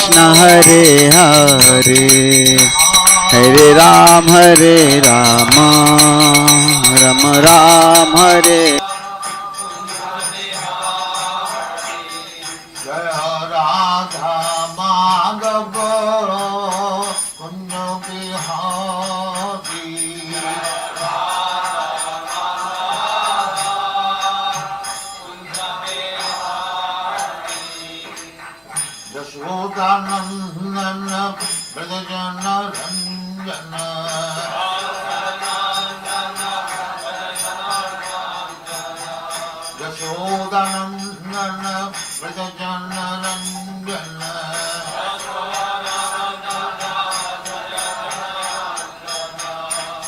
Krishna Hare Hare Hare Rama Rama Rama Hare Jaya Radha Madhava Kunja Bihari Jashodanandana Brajajana Ranjana Jashodanandana Brajajana Ranjana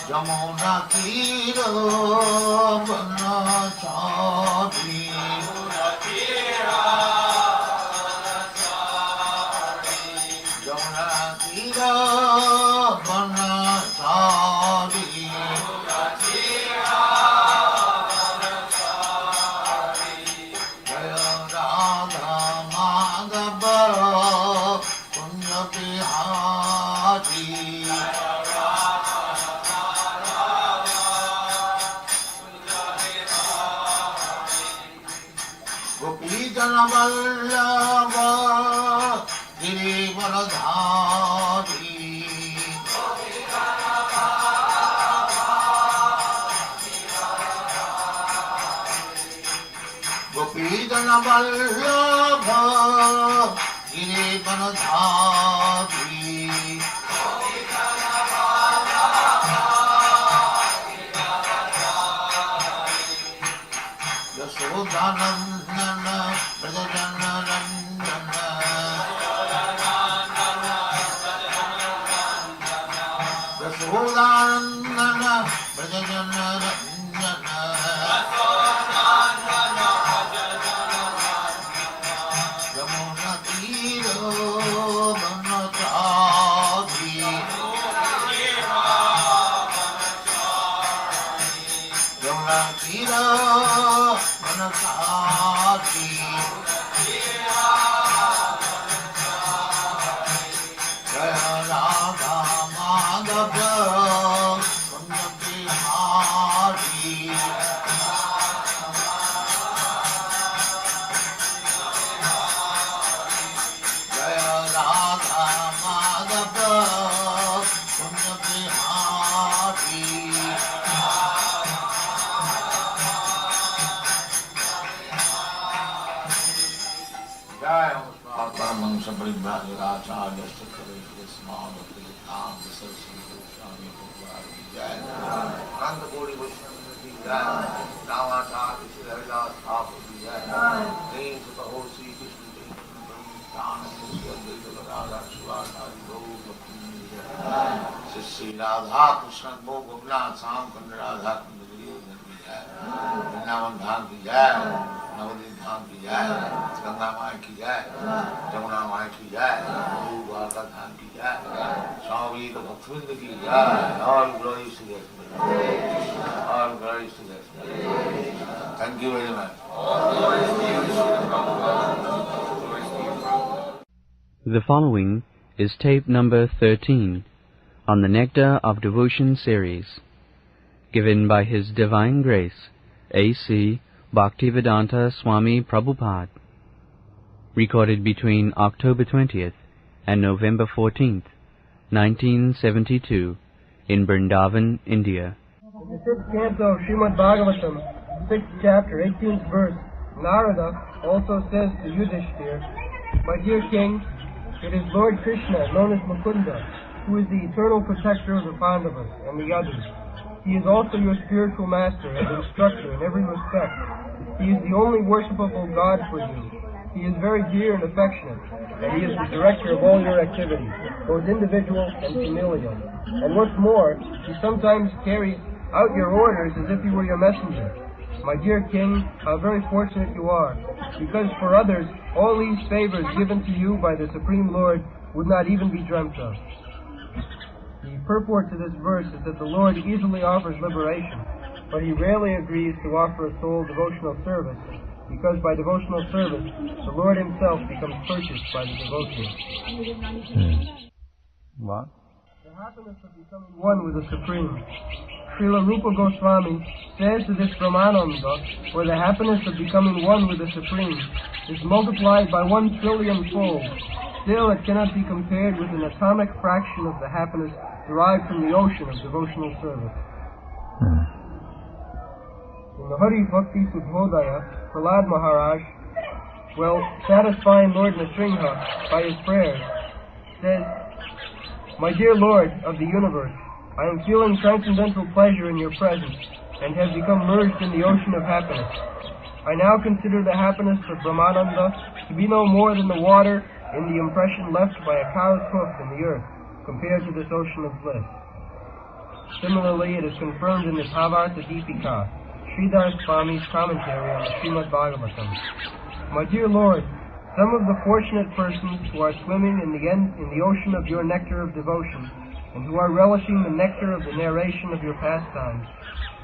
Jamuna Tira Banachari Jamuna Tira Banachari Jaya Radha Madhava Kunja Bihari Gopi Jana Vallabha Girivaradhari Gopi Jana Vallabha Girivaradhari Yashodanandana Brajajana Ranjana Yashodanandana Brajajana Ranjana Yamuna Tira Banachari Yamuna Tira Banachari Jaya Radha Madhava Kunja Bihari Jaya Radha Madhava Kunja Bihari Paramam Samparibrahiracharya Sakare Smama Kritam Saraswati Swami Prabhupada Jai Nanda Gori Vaishnava Jai Ramacharya Shri Haridas Thakur Jai Jai Sutahosi Krishna Jai Radha Shivadari Gaur Jai Shri Radha Krishna Bhogavna Sam Kanda Radha Kanda Jai Vrindavan Dham Ki Jai Navadip Dham Ki Jai Ganga Mai Ki Jai Jamuna Mai Ki Jai Dwarka Dham Ki Jai Swami Bhaktivedanta Ki Jai All glories to the All glories to the Thank you very much. The following is tape number 13 on the Nectar of Devotion series, given by His Divine Grace, A.C. Bhaktivedanta Swami Prabhupada, recorded between October 20th and November 14th, 1972, in Vrindavan, India. In the 6th canto of Srimad Bhagavatam, 6th chapter, 18th verse, Narada also says to Yudhishthir, My dear king, it is Lord Krishna, known as Mukunda, who is the eternal protector of the Pandavas and the others. He is also your spiritual master and instructor in every respect. He is the only worshipable God for you. He is very dear and affectionate, and He is the director of all your activities, both individual and familial. And what's more, He sometimes carries out your orders as if He were your messenger. My dear king, how very fortunate you are, because for others, all these favors given to you by the Supreme Lord would not even be dreamt of. The purport to this verse is that the Lord easily offers liberation, but He rarely agrees to offer a soul devotional service because by devotional service, the Lord Himself becomes purchased by the devotee. What? The happiness of becoming one with the Supreme. Srila Rupa Goswami says to this Brahmananda, where the happiness of becoming one with the Supreme is multiplied by 1 trillion-fold, still it cannot be compared with an atomic fraction of the happiness derived from the ocean of devotional service. In the Hari Bhakti Sudhodaya, Prahlad Maharaj, while satisfying Lord Nrsimha by his prayers, says, "My dear Lord of the universe, I am feeling transcendental pleasure in your presence, and have become merged in the ocean of happiness. I now consider the happiness of Brahmananda to be no more than the water in the impression left by a cow's hoof in the earth, compared to this ocean of bliss." Similarly, it is confirmed in the Bhavartha Deepika, Sridhar Swami's commentary on the Srimad Bhagavatam. My dear Lord, some of the fortunate persons who are swimming in the ocean of your nectar of devotion, and who are relishing the nectar of the narration of your pastimes,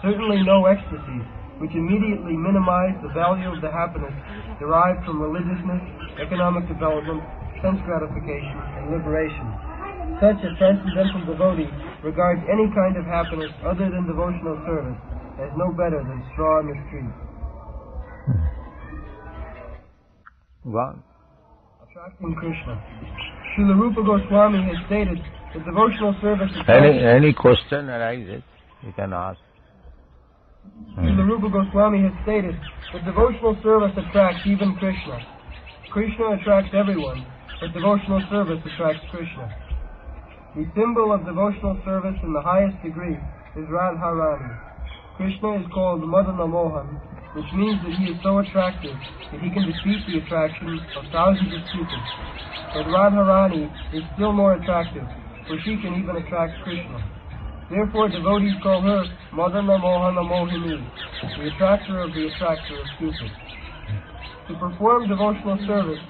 certainly know ecstasies, which immediately minimize the value of the happiness derived from religiousness, economic development, sense gratification, and liberation. Such a transcendental devotee regards any kind of happiness other than devotional service as no better than straw in the street. What? Attracting Krishna. Srila Rupa Goswami has stated that devotional service is... Any question arises, you can ask. Srila Rupa Goswami has stated that devotional service attracts even Krishna. Krishna attracts everyone, but devotional service attracts Krishna. The symbol of devotional service in the highest degree is Radharani. Krishna is called Madana Mohan, which means that he is so attractive that he can defeat the attraction of thousands of cupids. But Radharani is still more attractive, for she can even attract Krishna. Therefore devotees call her Madana Mohana Mohini, the attractor of Cupid. To perform devotional service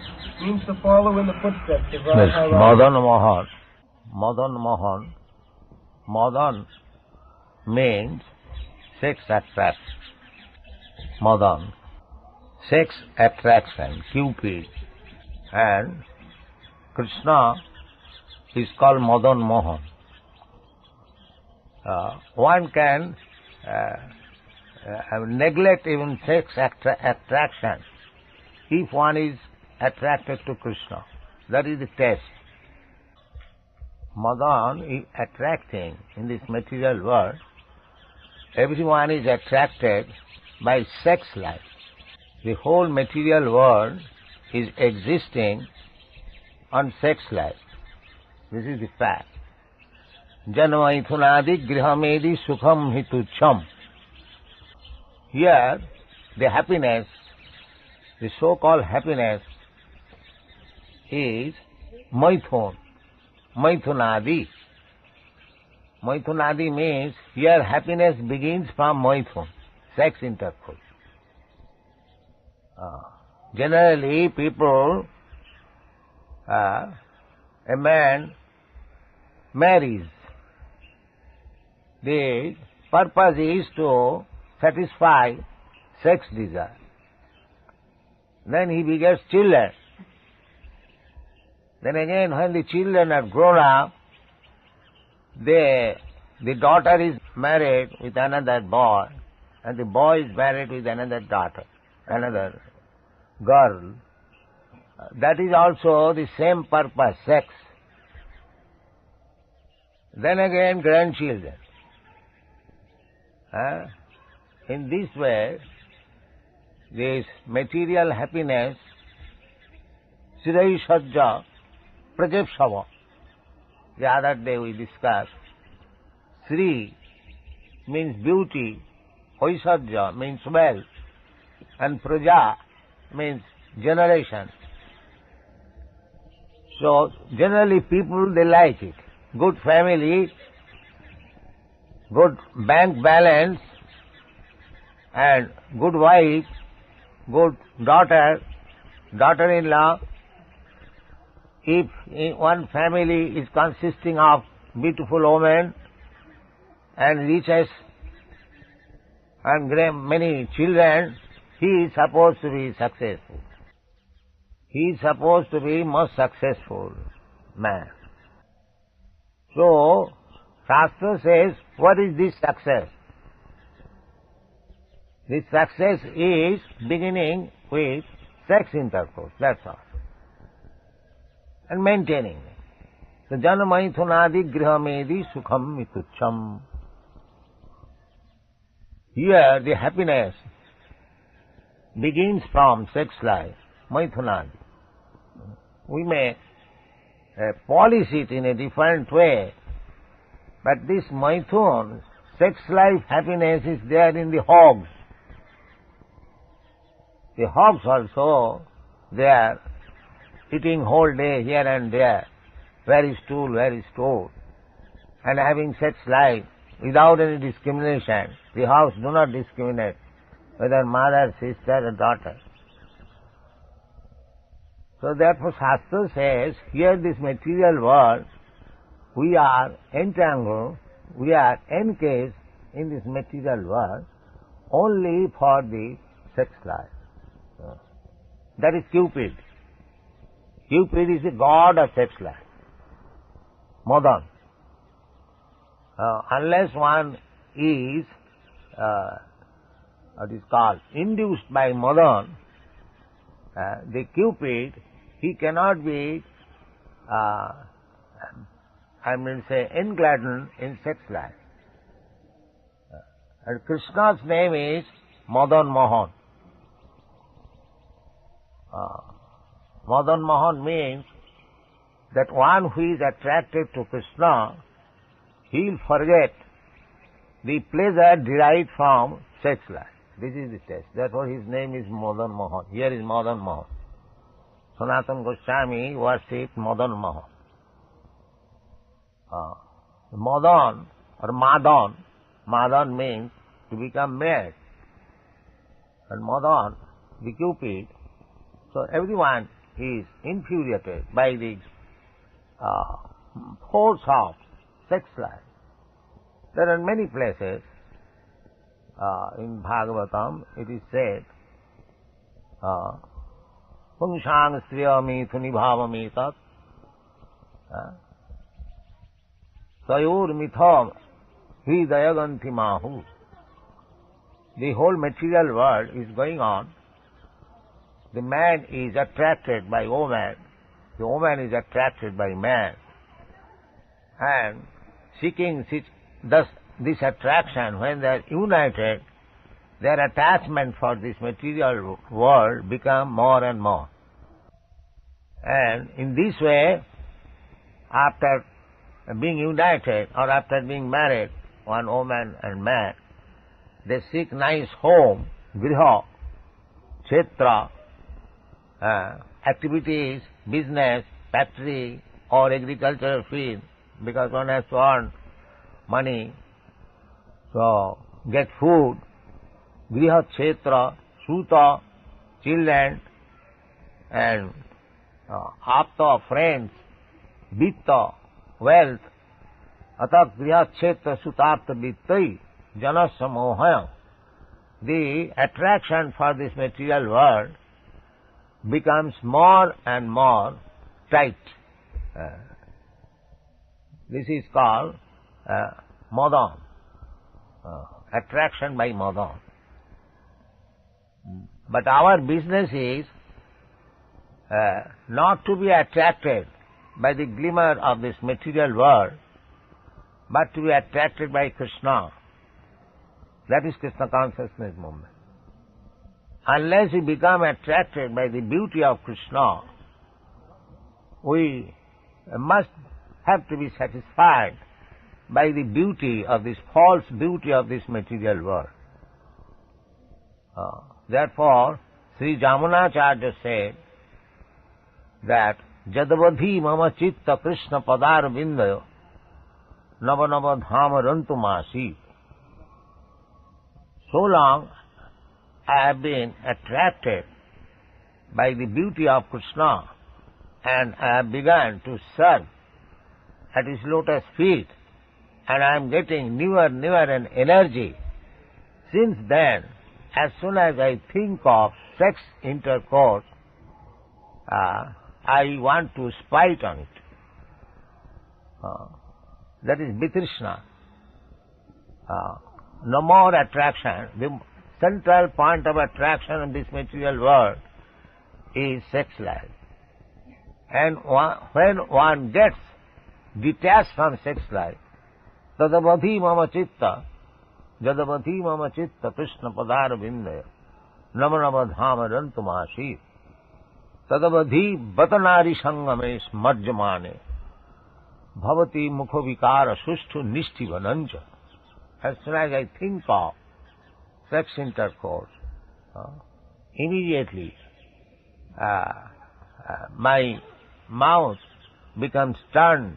means to follow in the footsteps of Radharani. Madan Mohan. Madan Mohan. Madan means sex attraction. Madan. Sex attraction, Cupid. And Krishna is called Madan Mohan. One can neglect even sex attraction if one is attracted to Krishna. That is the test. Madan is attracting in this material world. Everyone is attracted by sex life. The whole material world is existing on sex life. This is the fact. Janmaithunadi grihamedi sukham hitucham. Here, the happiness, the so-called happiness, is maithun, maithunadi. Maithunadi means here happiness begins from maithun, sex intercourse. Generally, people, a man marries. The purpose is to satisfy sex desire. Then he begets children. Then again, when the children are grown up, the daughter is married with another boy, and the boy is married with another daughter, another girl. That is also the same purpose, sex. Then again, grandchildren. In this way, this material happiness, Siddhai Sajja Prajapsava. The other day we discussed. Sri means beauty, Vaisarja means wealth, and Praja means generation. So generally people, they like it. Good family, good bank balance, and good wife, good daughter, daughter-in-law. If one family is consisting of beautiful women and riches and many children, he is supposed to be successful. He is supposed to be most successful man. So, Shastra says, what is this success? This success is beginning with sex intercourse, that's all. And maintaining it. So, janamaithunadi grihamedi sukham mitucham. Here the happiness begins from sex life, maithunadi. We may polish it in a different way, but this maithun, sex life happiness is there in the hogs. The hogs also, they are eating whole day here and there, very stool, and having sex life without any discrimination. The hogs do not discriminate whether mother, sister or daughter. So therefore Shastra says, here this material world, we are entangled, we are encased in this material world only for the sex life. That is Cupid. Cupid is the god of sex life. Madan. Unless one is, what is called, induced by Madan, the Cupid, he cannot be, engladden in sex life. And Krishna's name is Madan Mohan. Madan Mohan means that one who is attracted to Krishna, he will forget the pleasure derived from sex life. This is the test. Therefore his name is Madan Mohan. Here is Madan Mohan. Sanatana Goswami worshipped Madan Mohan. Madan or Madan, Madan means to become mad. And Madan, the Cupid, so everyone is infuriated by the force of sex life. There are many places in Bhagavatam it is said, Pungsang striyami thunibhavami tat Sayor mitham hridayaganti mahu. The whole material world is going on. The man is attracted by woman, the woman is attracted by man, and seeking thus this attraction, when they are united, their attachment for this material world become more and more. And in this way, after being united or after being married, one woman and man, they seek nice home, griha, kshetra, activities, business, factory or agricultural field, because one has to earn money, so get food, griha, kshetra, suta, children, and apta, friends, vitta, wealth, atat griha, kshetra, sutartha, vittai, janasya mohaya. The attraction for this material world becomes more and more tight. This is called Madan, attraction by Madan. But our business is not to be attracted by the glimmer of this material world, but to be attracted by Krishna. That is Krishna consciousness movement. Unless we become attracted by the beauty of Krishna, we must have to be satisfied by the beauty of this false beauty of this material world. Therefore, Sri Jamunacharya said that Jadavadhi mama chitta Krishna padar vindayo nava nava dhama rantumasi. So long I have been attracted by the beauty of Krishna, and I have begun to serve at his lotus feet, and I am getting newer an energy. Since then, as soon as I think of sex intercourse, I want to spite on it. That is vitrishna. No more attraction. The central point of attraction in this material world is sex life. And when one gets detached from sex life, tadavadhi mama chitta, jadavadhi mama chitta krishna padara vindaya, namanavadhama rantumashir, tadavadhi batanari sangame smarjamane, bhavati mukha vikara sushtu nishtivanancha. As soon as I think of sex intercourse, immediately my mouth becomes turned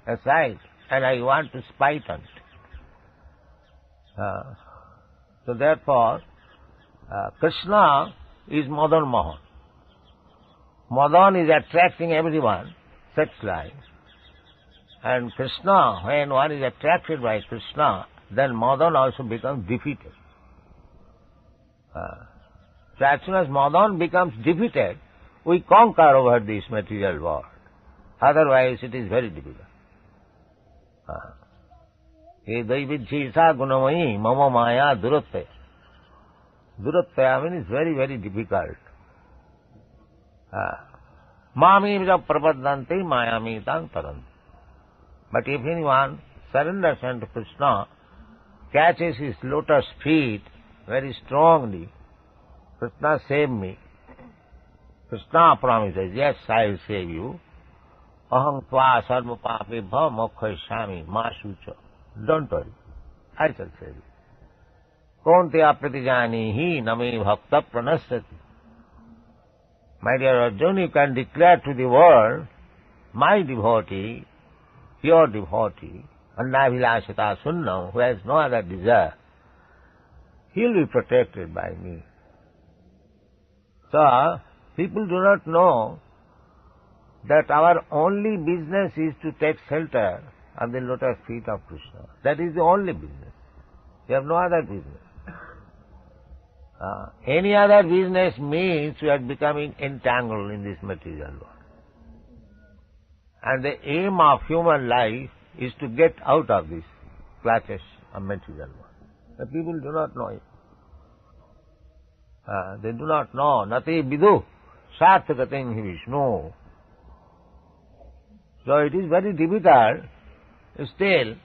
aside and I want to spite on it. So therefore, Krishna is Madan Mohan. Madan is attracting everyone, sex life. And Krishna, when one is attracted by Krishna, then Madan also becomes defeated. So as soon as Madan becomes defeated, we conquer over this material world. Otherwise it is very difficult. Ye daividjisa gunamayi mama maya durattaya. Durattaya means very, very difficult. Mami vija prapadanti mayami tang taranti. But if anyone surrenders unto Krishna, catches his lotus feet very strongly, Krishna save me. Krishna promises, yes, I will save you. Aham tva sarva papi bha mokkhaishami ma shucha. Don't worry, I shall save you. Konteya pratijanihi name bhakta pranasyati. My dear Arjuna, you can declare to the world, my devotee, pure devotee, Annavilashita Sunnam, who has no other desire, he will be protected by me. So, people do not know that our only business is to take shelter of the lotus feet of Krishna. That is the only business. We have no other business. Any other business means we are becoming entangled in this material world. And the aim of human life is to get out of this clutches of material world. The people do not know it. They do not know. Nati vidu sarthakatim hi Vishnu. So it is very difficult. Still,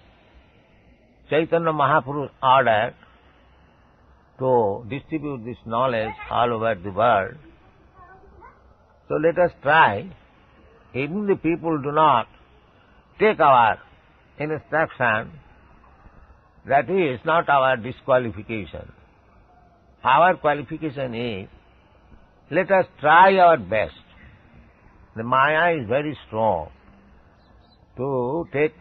Chaitanya Mahaprabhu ordered to distribute this knowledge all over the world. So let us try. Even the people do not take our instruction, that is not our disqualification. Our qualification is, let us try our best. The Maya is very strong. To take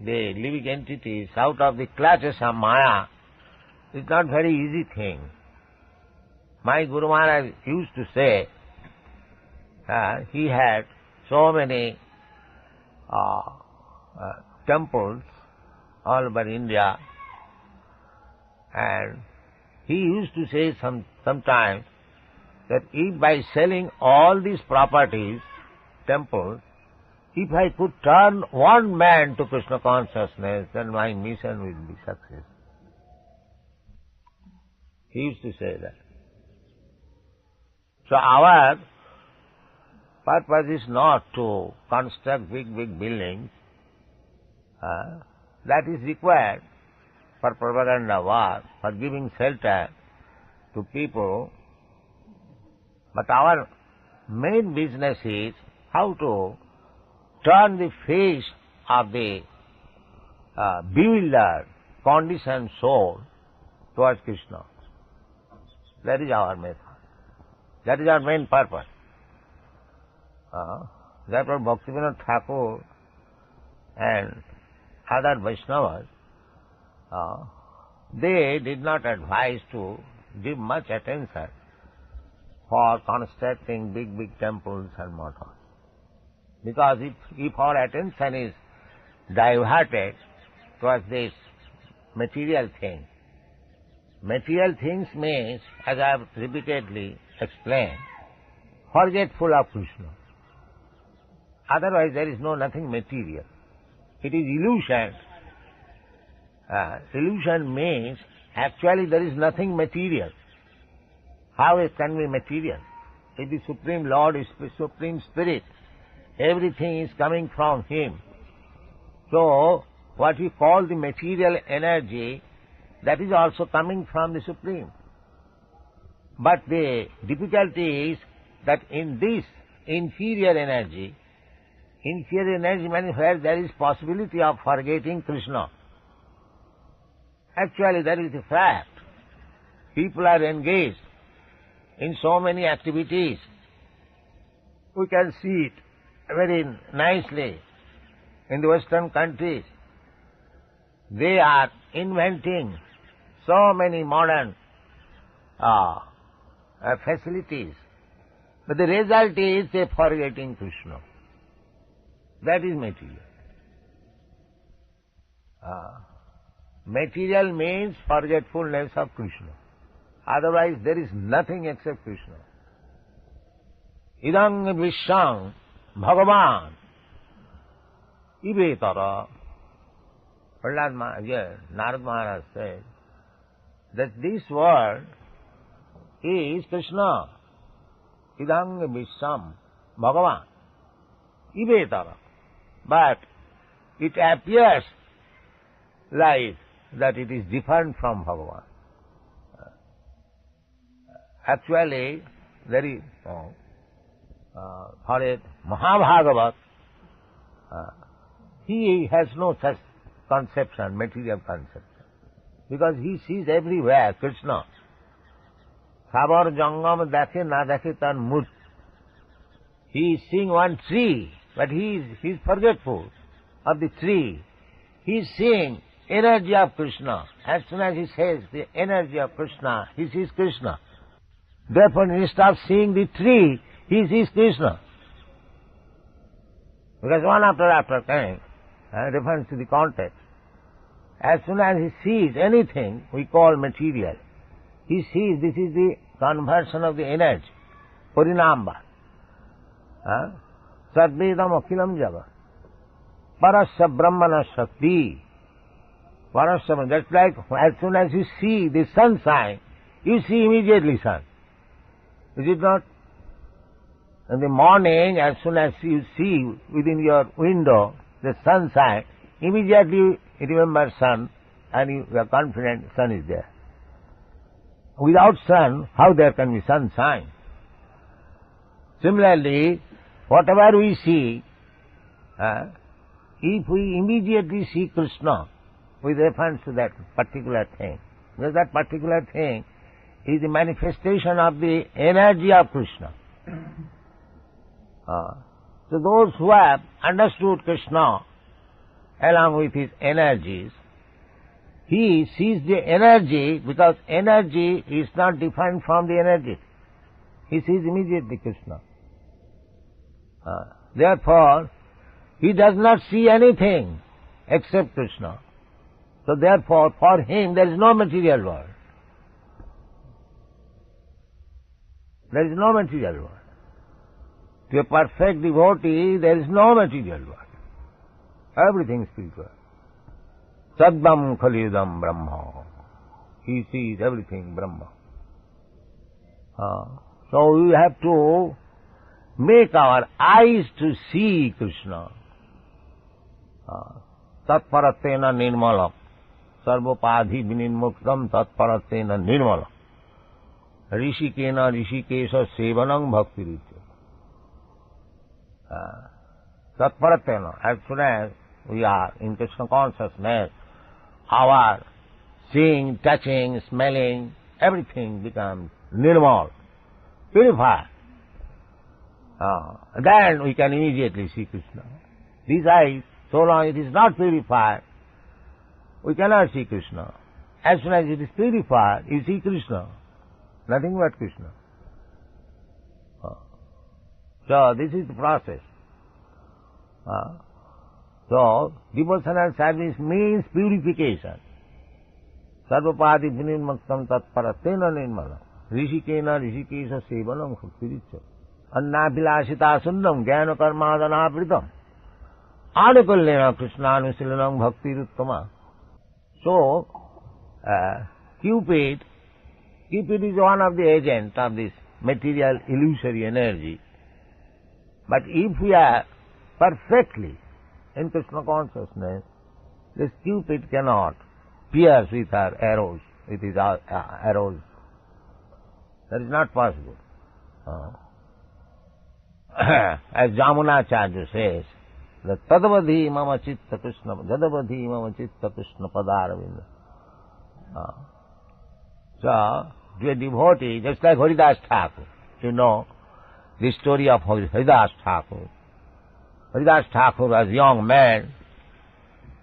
the living entities out of the clutches of Maya is not very easy thing. My Guru Maharaj used to say, he had so many temples all over India, and he used to say sometimes that if by selling all these properties, temples, if I could turn one man to Krishna consciousness, then my mission will be success. He used to say that. So our purpose is not to construct big buildings. That is required for propaganda war, for giving shelter to people. But our main business is how to turn the face of the bewildered, conditioned soul towards Krishna. That is our method. That is our main purpose. Therefore Bhaktivedanta Thakur and other Vaishnavas, they did not advise to give much attention for constructing big temples and mathas. Because if our attention is diverted towards this material thing, Material things means, as I have repeatedly explained, forgetful of Krishna. Otherwise there is nothing material. It is illusion. Illusion means actually there is nothing material. How it can be material? If the Supreme Lord is the Supreme Spirit, everything is coming from Him. So, what we call the material energy, that is also coming from the Supreme. But the difficulty is that in this inferior energy means where there is possibility of forgetting Krishna. Actually, that is the fact. People are engaged in so many activities. We can see it very nicely in the Western countries. They are inventing so many modern facilities. But the result is they are forgetting Krishna. That is material. Material means forgetfulness of Krishna. Otherwise there is nothing except Krishna. Idang vishang bhagavan ibetara. Narad Maharaj said that this world is Krishna. Idang visham bhagavan ibetara. But it appears like that it is different from Bhagavan. Actually, there is for a Mahabhagavat, he has no such conception, material conception, because he sees everywhere Krishna. Sabar jangam dakhe na dakhe tan mut. He is seeing one tree, but he is forgetful of the tree. He is seeing energy of Krishna. As soon as he says the energy of Krishna, he sees Krishna. Therefore, instead of seeing the tree, he sees Krishna. Because one after time, refers to the context. As soon as he sees anything we call material, he sees this is the conversion of the energy, parinamba. Sadvedam akhilam java. Parasya brahmana shakti. Parasya, that's like as soon as you see the sunshine, you see immediately sun. Is it not? In the morning, as soon as you see within your window the sunshine, immediately you remember sun and you are confident sun is there. Without sun, how there can be sunshine? Similarly, whatever we see, if we immediately see Krishna with reference to that particular thing, because that particular thing is the manifestation of the energy of Krishna. So those who have understood Krishna along with his energies, he sees the energy, because energy is not different from the energy. He sees immediately Krishna. Therefore, he does not see anything except Krishna. So therefore, for him there is no material world. There is no material world. To a perfect devotee, there is no material world. Everything is spiritual. Saddam khalidam brahma. He sees everything Brahma. So we have to make our eyes to see Krishna. Tatparatena nirmala. Sarvopadhi vinimuktam tatparatena nirmala. Rishikena rishikesha sevanam bhakti. Tatparatena, as soon as we are in Krishna consciousness, our seeing, touching, smelling, everything becomes nirmal, purified. Then we can immediately see Krishna. These eyes, so long it is not purified, we cannot see Krishna. As soon as it is purified, you see Krishna. Nothing but Krishna. So this is the process. So devotional service means purification. Sarvapadi vinirmaktam tatparatena nirmalam. Rishikena rishikesha sevanam bhaktiricha. Annabhilasita sundam jnana karmadana vritam. Anukullena krishnanushilanam bhaktiruttama. So, Cupid is one of the agents of this material illusory energy. But if we are perfectly in Krishna consciousness, this Cupid cannot pierce with her arrows, with his arrows. That is not possible. As Jamunacharya says, that tadavadhi mama chitta Krishna, jadavadhi mama chitta Krishna padaravinda. So, to a devotee, just like Haridas Thakur, you know the story of Haridas Thakur. Haridas Thakur was a young man,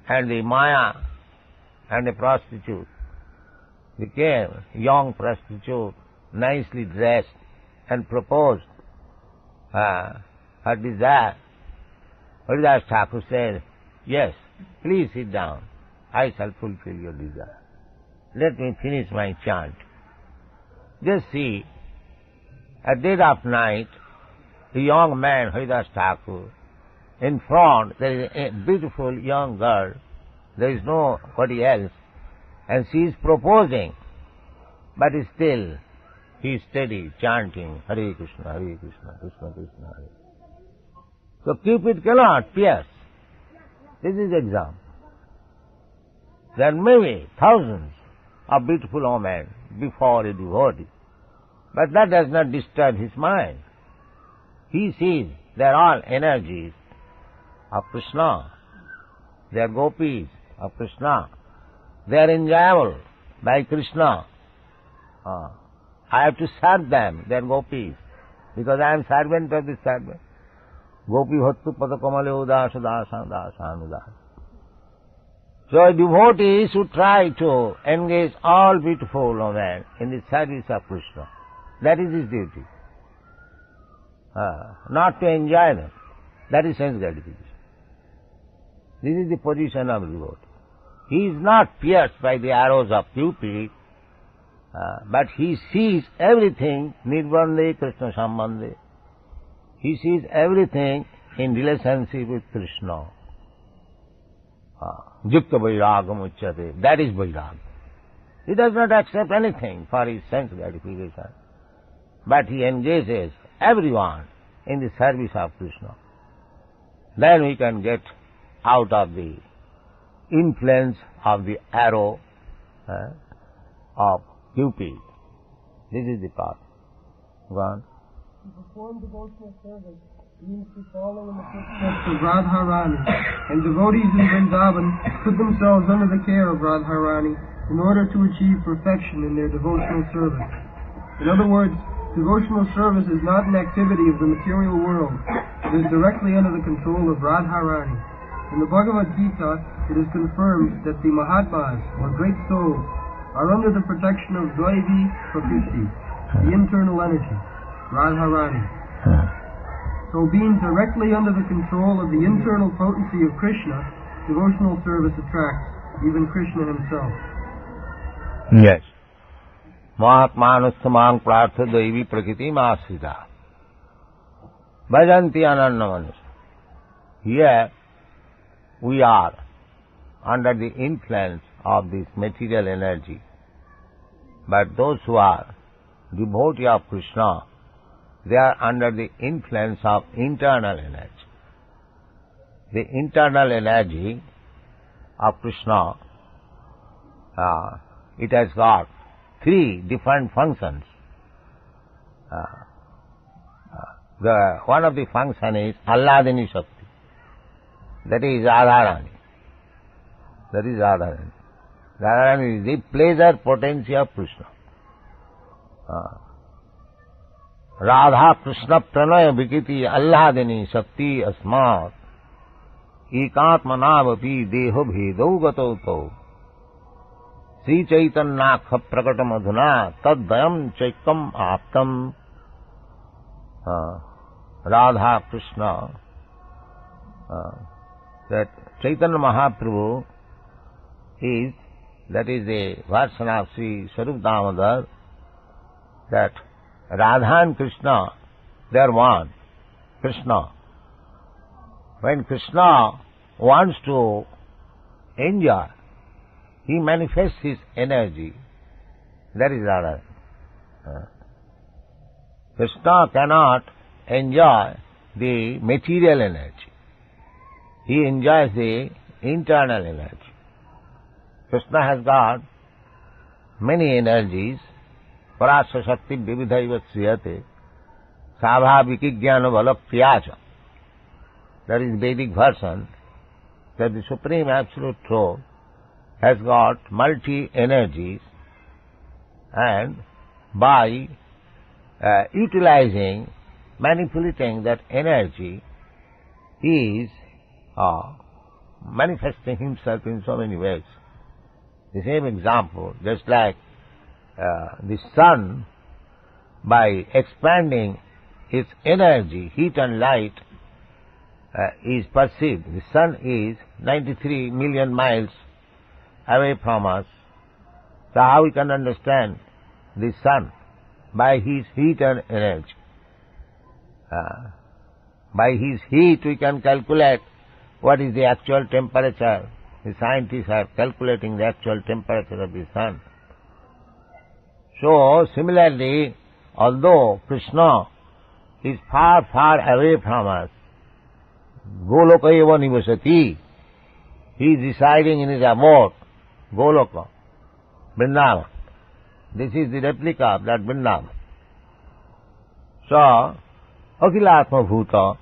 and the Maya and a prostitute became a young prostitute, nicely dressed, and proposed her desire. Haridas Thakur said, "Yes, please sit down. I shall fulfill your desire. Let me finish my chant." Just see, at dead of night, the young man, Haridas Thakur, in front there is a beautiful young girl, there is nobody else, and she is proposing, but still he is steady, chanting, Hare Krishna, Krishna Krishna, Hare. So Cupid cannot pierce. This is example. There may be thousands of beautiful women before a devotee, but that does not disturb his mind. He sees they are all energies of Krishna. They are gopis of Krishna. They are enjoyable by Krishna. I have to serve them, they are gopis, because I am servant of the servant. Gopi bhattu padakamale udasa dasa dasanudasa. So a devotee should try to engage all beautiful women in the service of Krishna. That is his duty. Not to enjoy them. That is sense gratification. This is the position of the devotee. He is not pierced by the arrows of Cupid, but he sees everything nirbande Krishna sambandhe. He sees everything in relationship with Krishna. Yukta vairagam uchyate. That is vairagam. He does not accept anything for his sense gratification, but he engages everyone in the service of Krishna. Then we can get out of the influence of the arrow of Cupid. This is the path. Go on. To perform devotional service means to follow in the footsteps of Radharani, and devotees in Vrindavan put themselves under the care of Radharani in order to achieve perfection in their devotional service. In other words, devotional service is not an activity of the material world. It is directly under the control of Radharani. In the Bhagavad Gita, it is confirmed that the Mahatmas, or great souls, are under the protection of Dvaivi Prakriti, the internal energy, Radharani. So being directly under the control of the internal potency of Krishna, devotional service attracts even Krishna himself. Yes. Mahatmanustamang prartha daivi prakriti masrita. Bhajanti anannamanus. Here we are under the influence of this material energy. But those who are devotee of Krishna, they are under the influence of internal energy. The internal energy of Krishna, it has got three different functions. One of the function is Alladini Shakti. That is Radharani. That is Radharani. Radharani is the pleasure potency of Krishna. Radha Krishna pranaya vikiti Alladini Shakti asmat ekatmanavapi deho bhedo gato to Sri Chaitanyakha prakatam adhuna taddayam chaikam aptam. Radha Krishna, that Chaitanya Mahaprabhu is that is the version of Sri Sarup Damodar, that Radha and Krishna, they are one. Krishna. When Krishna wants to enjoy, he manifests his energy. That is Radha. Krishna cannot enjoy the material energy. He enjoys the internal energy. Krishna has got many energies. Parasya Shakti Vividhaiva Sriyate Sabhaviki Jnana Bala Priyacha. That is Vedic version, that the Supreme Absolute Truth has got multi-energies, and by utilizing, manipulating that energy, he is manifesting himself in so many ways. The same example, just like the sun, by expanding its energy, heat and light, is perceived. The sun is 93 million miles away from us. So how we can understand the sun? By his heat and energy. By his heat we can calculate what is the actual temperature. The scientists are calculating the actual temperature of the sun. So, similarly, although Krishna is far, far away from us, Goloka eva nivasati, he is residing in his abode, Goloka, Vrindavan. This is the replica of that Vrindavan. So, Akhilatma Bhuta,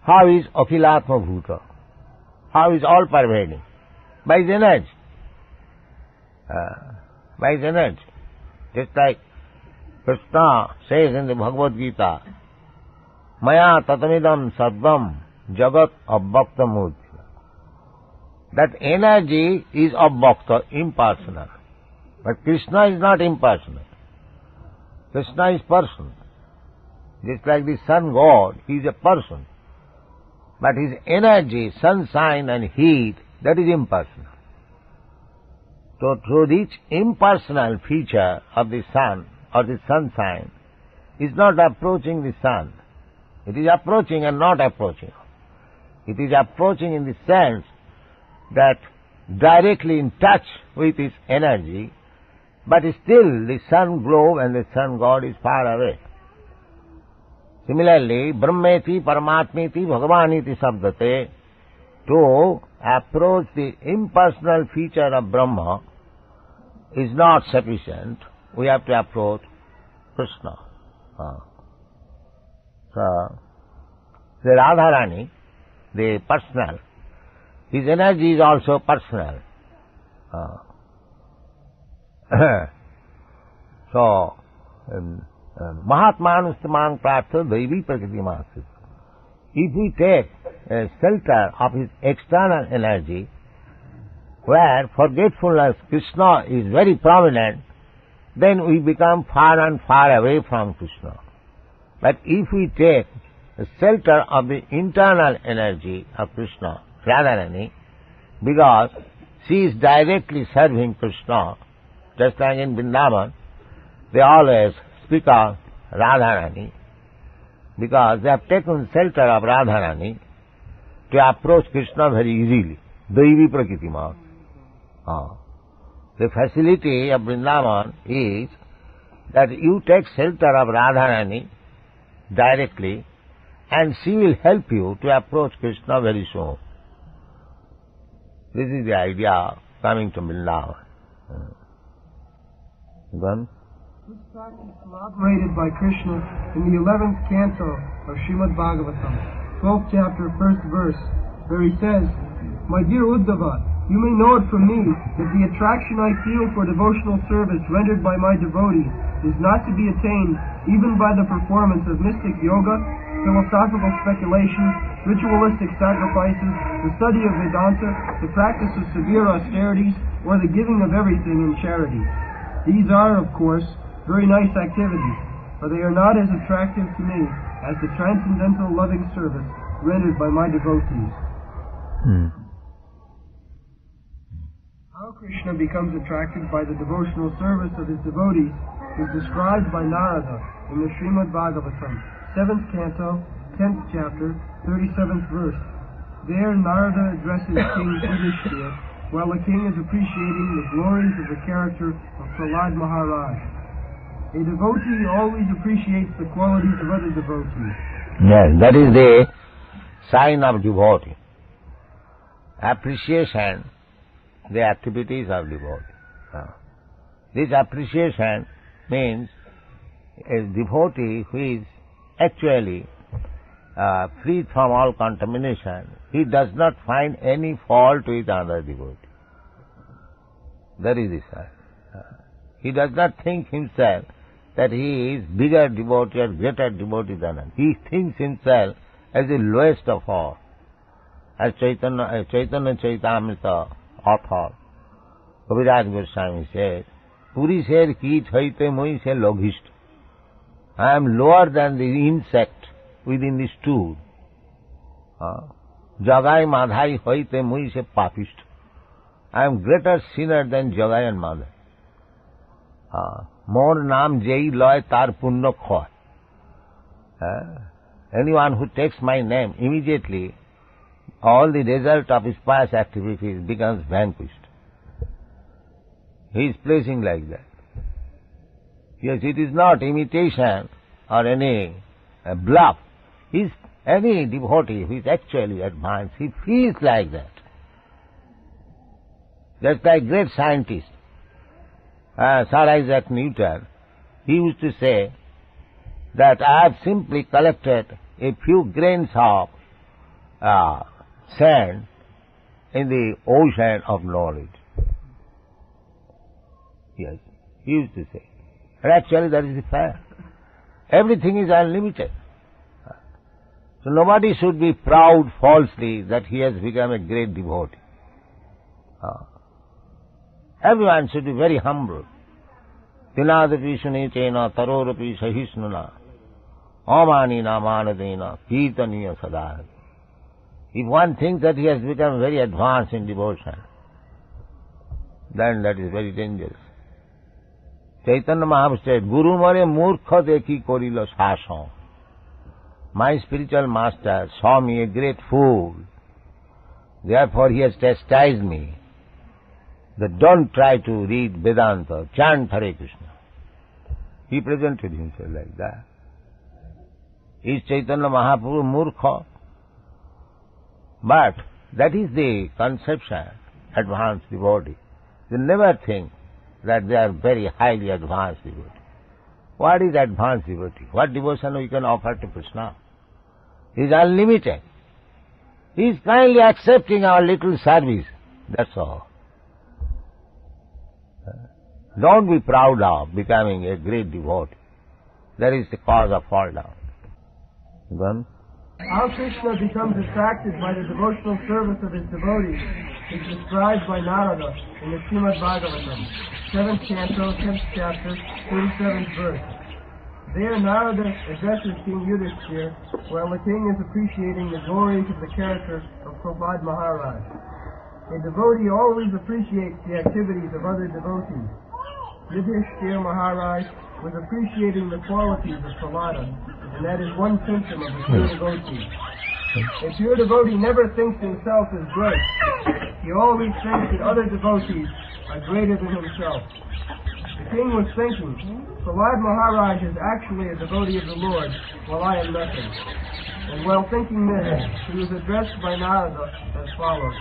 how is Akhilatma Bhuta? How is all pervading? By his energy. By his energy. Just like Krishna says in the Bhagavad Gita, Maya tatamidam sattvam jagat abbakta murti. That energy is abbakta, impersonal. But Krishna is not impersonal. Krishna is personal. Just like the sun god, he is a person. But his energy, sunshine and heat, that is impersonal. So through each impersonal feature of the sun or the sunshine is not approaching the sun. It is approaching and not approaching. It is approaching in the sense that directly in touch with its energy, but still the sun globe and the sun god is far away. Similarly, Brahmeti, Paramatmeti, Bhagavaniti Sabdate, to approach the impersonal feature of Brahma is not sufficient. We have to approach Krishna. So, the Radharani, the personal, his energy is also personal. So, Mahatmanustamang Pratha Daivi Prakriti Masis. If we take a shelter of his external energy, where forgetfulness, Krishna is very prominent, then we become far and far away from Krishna. But if we take the shelter of the internal energy of Krishna, Radharani, because she is directly serving Krishna, just like in Vrindavan, they always speak of Radharani, because they have taken shelter of Radharani to approach Krishna very easily. Daivi Prakriti Ma. The facility of Vrindavan is that you take shelter of Radharani directly, and she will help you to approach Krishna very soon. This is the idea of coming to Vrindavan. Then, this practice is elaborated by Krishna in the 11th canto of Srimad Bhagavatam, 12th chapter, 1st verse, where he says, My dear Uddhava, you may know it from me that the attraction I feel for devotional service rendered by my devotees is not to be attained even by the performance of mystic yoga, philosophical speculations, ritualistic sacrifices, the study of Vedanta, the practice of severe austerities, or the giving of everything in charity. These are, of course, very nice activities, but they are not as attractive to me as the transcendental loving service rendered by my devotees. How How Krishna becomes attracted by the devotional service of his devotees is described by Narada in the Srimad Bhagavatam, 7th canto, 10th chapter, 37th verse. There Narada addresses King Yudhishthira while the king is appreciating the glories of the character of Prahlad Maharaj. A devotee always appreciates the qualities of other devotees. Yes, that is the sign of devotee. Appreciation, the activities of devotee. This appreciation means a devotee who is actually free from all contamination. He does not find any fault with another devotee. That is the sign. He does not think himself that he is bigger devotee or greater devotee than us. He thinks himself as the lowest of all. As Chaitanya Chaitamrita author, Kaviraj Goswami says, Puri ser ki chaite moi se logist. I am lower than the insect within the stool. Jagai madhai hoite moi se papist. I am greater sinner than Jagai and Madhai. More naam jai loy tar punno khoy. Anyone who takes my name, immediately all the result of his pious activities becomes vanquished. He is placing like that. Yes, it is not imitation or any bluff. Any devotee who is actually advanced, he feels like that. Just like great scientist, Sir Isaac Newton, he used to say that I have simply collected a few grains of sand in the ocean of knowledge. Yes, he used to say. And actually that is the fact. Everything is unlimited. So nobody should be proud falsely that he has become a great devotee. Everyone should be very humble. Tinadapi sunitena tarorapi sahisnuna amanina manadena kirtaniya sadhana. If one thinks that he has become very advanced in devotion, then that is very dangerous. Chaitanya Mahaprabhu said, Guru mare murkha dekhi korilo sasam. My spiritual master saw me a great fool. Therefore he has chastised me that don't try to read Vedanta, chant Hare Krishna. He presented himself like that. Is Chaitanya Mahaprabhu murkha? But that is the conception, advanced devotee. They never think that they are very highly advanced devotee. What is advanced devotee? What devotion we can offer to Krishna? He is unlimited. He is kindly accepting our little service. That's all. Don't be proud of becoming a great devotee. That is the cause of fall down. Then, how Krishna becomes attracted by the devotional service of his devotees is described by Narada in the Srimad Bhagavatam, 7th canto, 10th chapter, 37th verse. There Narada addresses King Yudhishthira while the king is appreciating the glories of the character of Prahlad Maharaj. A devotee always appreciates the activities of other devotees. Yudhishthira Maharaj was appreciating the qualities of Prahlada, and that is one symptom of a pure devotee. A pure devotee never thinks himself as great. He always thinks that other devotees are greater than himself. The king was thinking, Prahlad Maharaj is actually a devotee of the Lord, while I am nothing. And while thinking this, he was addressed by Narada as follows.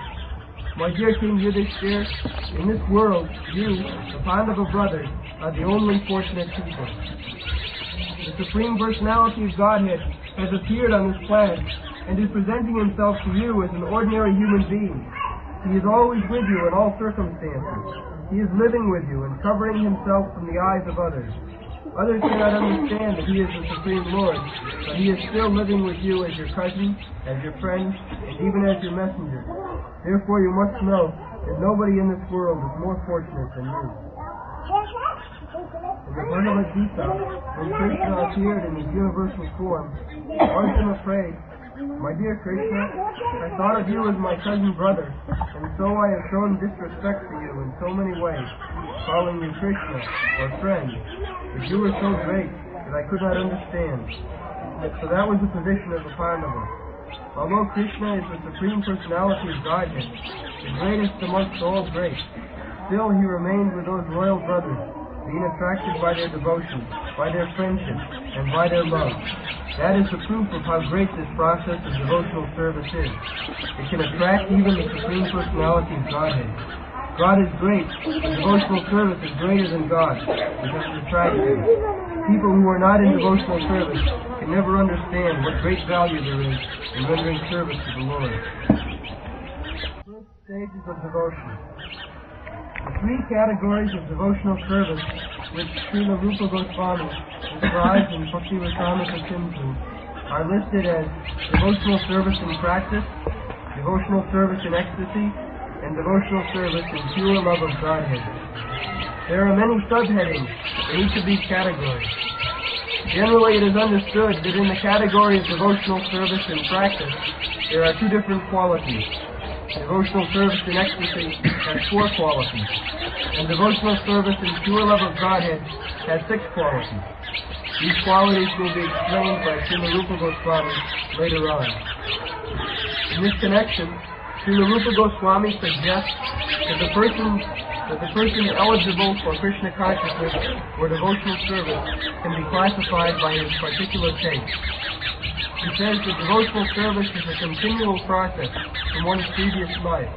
My dear King Yudhishthira, in this world, you, the Pandava brothers, are the only fortunate people. The Supreme Personality of Godhead has appeared on this planet and is presenting himself to you as an ordinary human being. He is always with you in all circumstances. He is living with you and covering himself from the eyes of others. Others cannot understand that he is the Supreme Lord, but he is still living with you as your cousin, as your friend, and even as your messenger. Therefore you must know that nobody in this world is more fortunate than you. In the Bhagavad Gita, when Krishna appeared in his universal form, Arjuna prayed, My dear Krishna, I thought of you as my cousin brother, and so I have shown disrespect to you in so many ways, calling you Krishna, or friend, but you were so great that I could not understand. So that was the position of the Pandava. Although Krishna is the Supreme Personality of Godhead, the greatest amongst all great, still he remained with those royal brothers, being attracted by their devotion, by their friendship, and by their love. That is the proof of how great this process of devotional service is. It can attract even the Supreme Personality of Godhead. God is great, but devotional service is greater than God, because it attracts him. People who are not in devotional service can never understand what great value there is in rendering service to the Lord. First stages of devotion. The three categories of devotional service which Srila Rupa Goswami describes in Bhaktivedanta Sindhu are listed as devotional service in practice, devotional service in ecstasy, and devotional service in pure love of Godhead. There are many subheadings in each of these categories. Generally, it is understood that in the category of devotional service in practice, there are two different qualities. Devotional service in ecstasy has 4 qualities, and devotional service in pure love of Godhead has 6 qualities. These qualities will be explained by Srila Rupa Goswami later on. In this connection, Srila Rupa Goswami suggests that the person eligible for Krishna consciousness or devotional service can be classified by his particular taste. He says that devotional service is a continual process from one's previous life.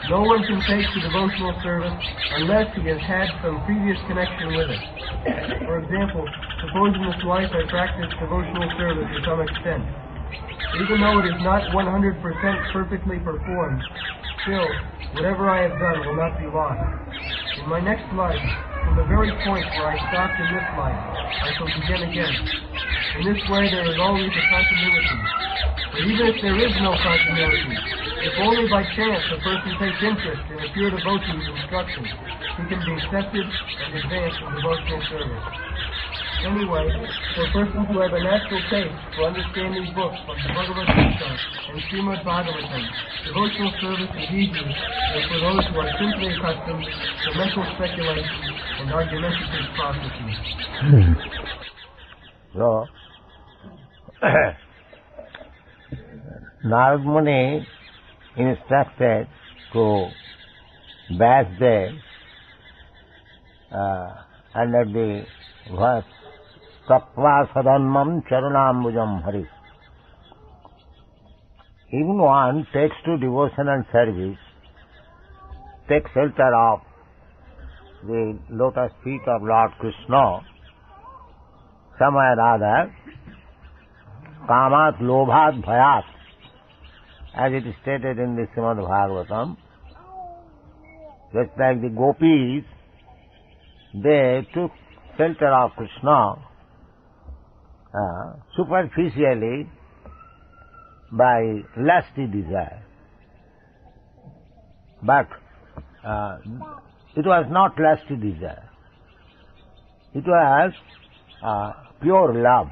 No one can take to devotional service unless he has had some previous connection with it. For example, suppose in this life I practice devotional service to some extent. Even though it is not 100% perfectly performed, still, whatever I have done will not be lost. In my next life, from the very point where I stopped in this life, I shall begin again. In this way there is always a continuity. But even if there is no continuity, if only by chance a person takes interest in a pure devotee's instruction, he can be accepted and advance in devotional service. Anyway, for persons who have a natural taste for understanding books like the Bhagavad Gita and Srimad Bhagavatam, devotional service is easy, and for those who are simply accustomed to mental speculation and argumentative processes. So, Narad Muni instructed to bash them under the verse Tattva Sadanmam Charunambujam Hari. Even one takes to devotional service, takes shelter of the lotus feet of Lord Krishna, somewhere or other, Kamat Lobhat Bhayat, as it is stated in the Srimad Bhagavatam, just like the gopis, they took shelter of Krishna superficially by lusty desire. But it was not lusty desire. It was pure love.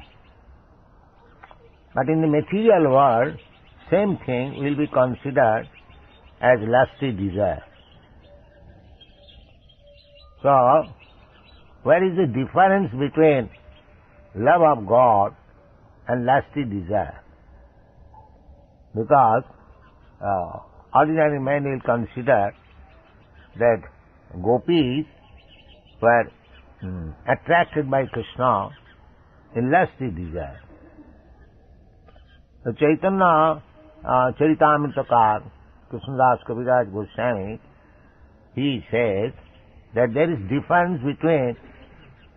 But in the material world, same thing will be considered as lusty desire. So, where is the difference between love of God and lusty desire? Because ordinary men will consider that gopis were attracted by Krishna in lusty desire. The Chaitanya Charitamritakar, Krishnadas Kaviraj Goswami, he says that there is difference between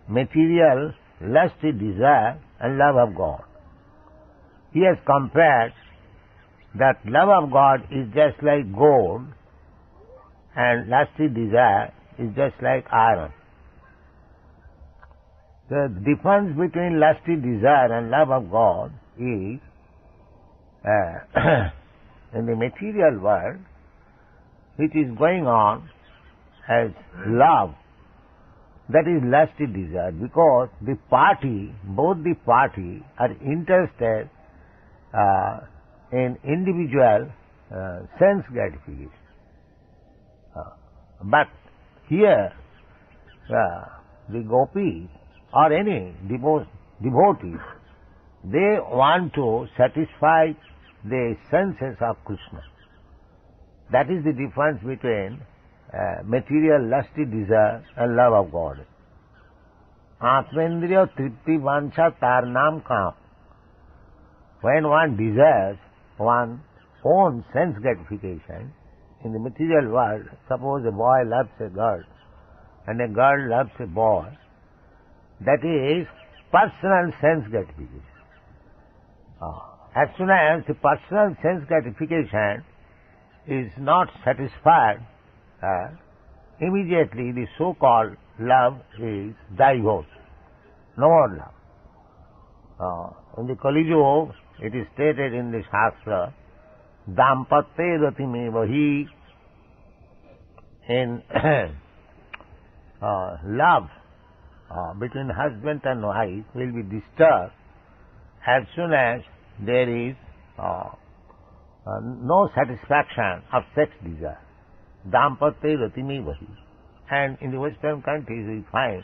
material lusty desire and love of God. He has compared that love of God is just like gold and lusty desire is just like iron. The difference between lusty desire and love of God is in the material world, which is going on as love, that is lusty desire, because the party, both the party are interested in individual sense gratification. But here, the gopis or any devotees, they want to satisfy the senses of Krishna. That is the difference between material lusty desire and love of God. Atmendriya tripti vancha tar naam kaam. When one desires one's own sense gratification in the material world, suppose a boy loves a girl and a girl loves a boy, that is personal sense gratification. As soon as the personal sense gratification is not satisfied, immediately the so-called love is divorced. No more love. In the Kali Yuga, it is stated in the Shastra, Dampatte ratime vahi, in love between husband and wife will be disturbed as soon as there is no satisfaction of sex desire. Dampatte ratime vahi. And in the Western countries we find,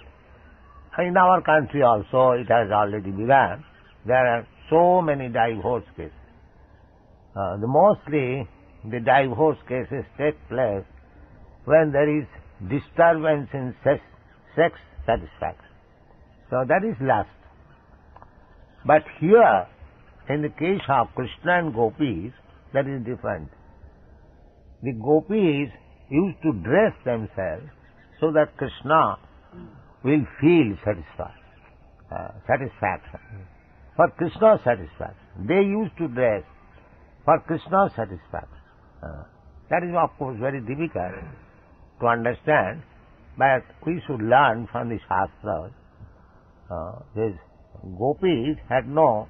in our country also it has already begun, there are so many divorce cases. Mostly the divorce cases take place when there is disturbance in sex satisfaction. So that is lust. But here, in the case of Krishna and gopis, that is different. The gopis used to dress themselves so that Krishna will feel satisfaction. For Krishna's satisfaction. They used to dress for Krishna's satisfaction. That is of course very difficult to understand, but we should learn from the Shastras. These gopis had no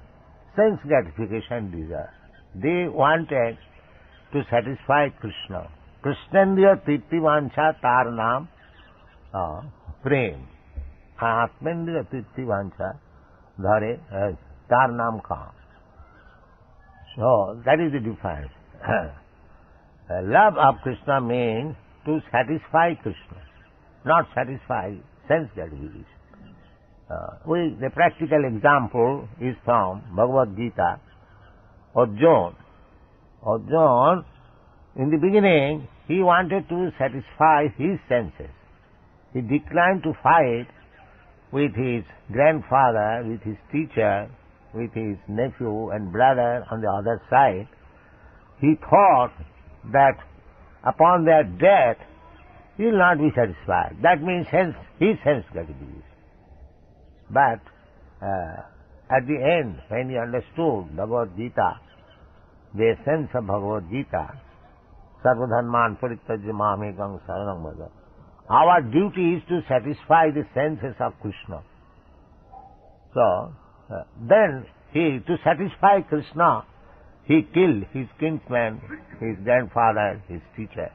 sense gratification desire. They wanted to satisfy Krishna. Krishnendriya tripti vancha tar naam prem. Atmendriya tripti vancha dhare tar naam kaam. So that is the difference. Love of Krishna means to satisfy Krishna, not satisfy sense gratification. The practical example is from Bhagavad Gita. Arjuna, in the beginning, he wanted to satisfy his senses. He declined to fight with his grandfather, with his teacher, with his nephew and brother on the other side. He thought that upon their death, he will not be satisfied. That means his sense gratification. But at the end, when he understood Bhagavad Gita, the essence of Bhagavad Gita, Sarvadharman Parityajya Mamekam Saranam Bhaja, our duty is to satisfy the senses of Krishna. So, then to satisfy Krishna, he killed his kinsman, his grandfather, his teacher.